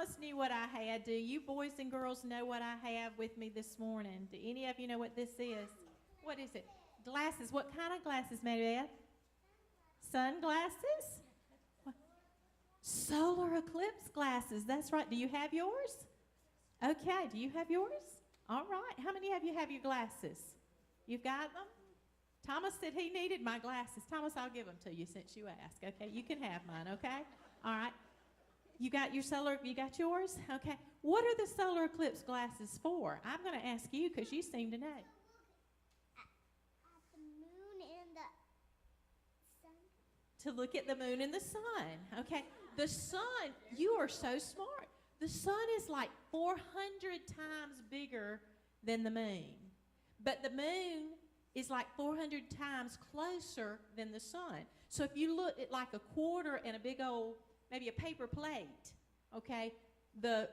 Thomas knew what I had. Do you boys and girls know what I have with me this morning? Do any of you know what this is? What is it? Glasses. What kind of glasses, Mary Beth? Sunglasses? What? Solar eclipse glasses. That's right. Do you have yours? Okay. Do you have yours? All right. How many of you have your glasses? You've got them? Thomas said he needed my glasses. Thomas, I'll give them to you since you asked. Okay, you can have mine, okay? All right. You got yours? Okay. What are the solar eclipse glasses for? I'm going to ask you because you seem to know. At the moon and the sun. To look at the moon and the sun. Okay. The sun, you are so smart. The sun is like 400 times bigger than the moon. But the moon is like 400 times closer than the sun. So if you look at like a quarter and a big old, maybe a paper plate, okay, the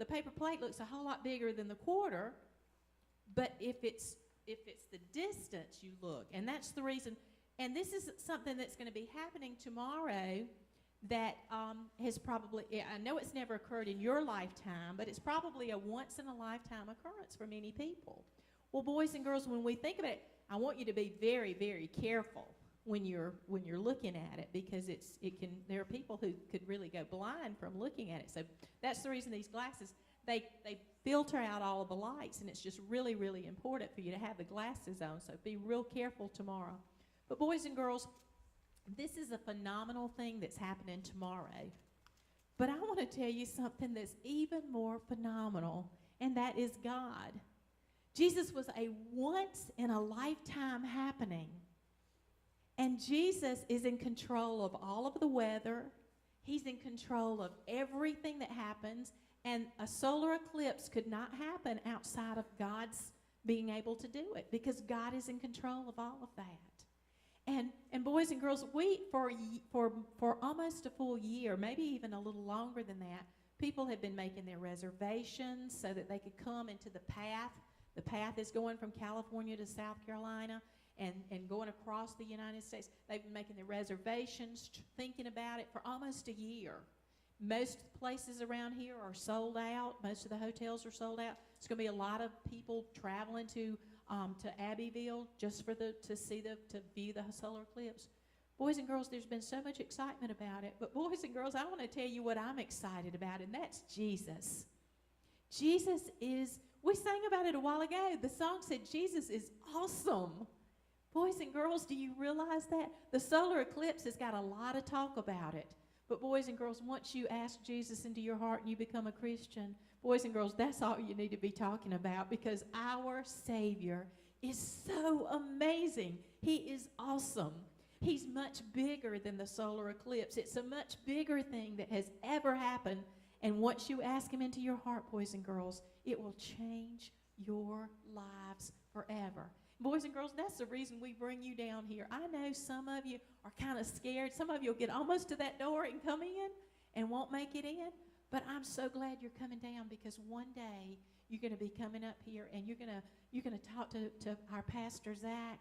paper plate looks a whole lot bigger than the quarter, but if it's the distance you look, and that's the reason, and this is something that's going to be happening tomorrow that has probably, I know it's never occurred in your lifetime, but it's probably a once-in-a-lifetime occurrence for many people. Well, boys and girls, when we think about it, I want you to be very, very careful when you're looking at it because there are people who could really go blind from looking at it. So that's the reason these glasses, they filter out all of the lights, and it's just really, really important for you to have the glasses on. So be real careful tomorrow. But boys and girls, this is a phenomenal thing that's happening tomorrow. But I want to tell you something that's even more phenomenal, and that is God. Jesus was a once-in-a-lifetime happening. And Jesus is in control of all of the weather. He's in control of everything that happens. And a solar eclipse could not happen outside of God's being able to do it because God is in control of all of that. And boys and girls, we, for almost a full year, maybe even a little longer than that, people have been making their reservations so that they could come into the path. The path is going from California to South Carolina and going across the United States. They've been making their reservations, thinking about it for almost a year. Most places around here are sold out. Most of the hotels are sold out. It's going to be a lot of people traveling to Abbeville just to view the solar eclipse. Boys and girls, there's been so much excitement about it. But boys and girls, I want to tell you what I'm excited about, and that's Jesus. Jesus is, we sang about it a while ago. The song said Jesus is awesome. Boys and girls, do you realize that? The solar eclipse has got a lot of talk about it. But boys and girls, once you ask Jesus into your heart and you become a Christian, boys and girls, that's all you need to be talking about because our Savior is so amazing. He is awesome. He's much bigger than the solar eclipse. It's a much bigger thing that has ever happened. And once you ask him into your heart, boys and girls, it will change your lives forever. Boys and girls, that's the reason we bring you down here. I know some of you are kind of scared. Some of you will get almost to that door and come in and won't make it in. But I'm so glad you're coming down because one day you're going to be coming up here and you're going to talk to our Pastor Zach.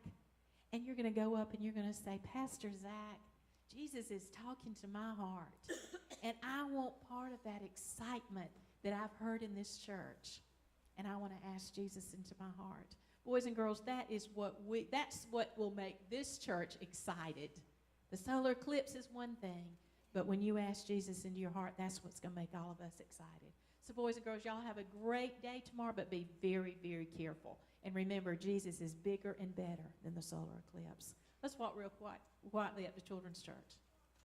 And you're going to go up and you're going to say, Pastor Zach, Jesus is talking to my heart. And I want part of that excitement that I've heard in this church. And I want to ask Jesus into my heart. Boys and girls, that's what will make this church excited. The solar eclipse is one thing, but when you ask Jesus into your heart, that's what's going to make all of us excited. So boys and girls, y'all have a great day tomorrow, but be very, very careful. And remember, Jesus is bigger and better than the solar eclipse. Let's walk real quietly up to Children's Church.